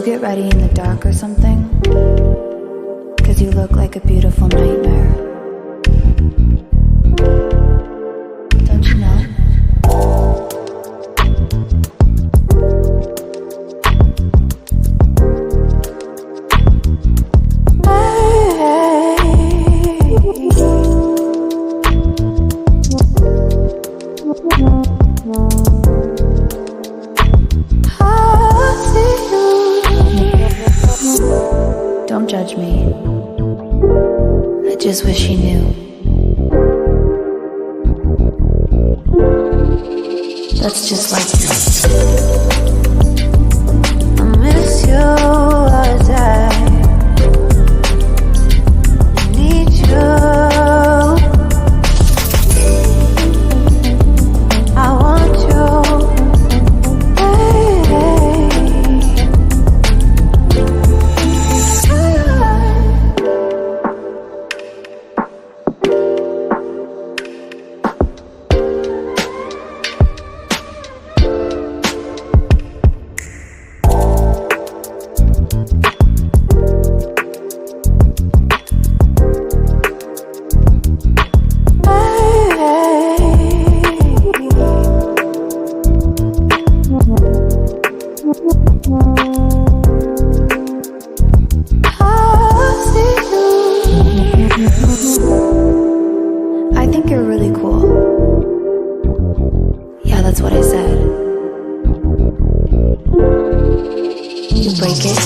you get ready in the dark or something? 'Cause you look like a beautiful nightmare. Don't you know? Don't judge me. I just wish you knew. That's just like you. I miss you all the time. I need you. I want you. I think you're really cool. Yeah, that's what I said. You break it,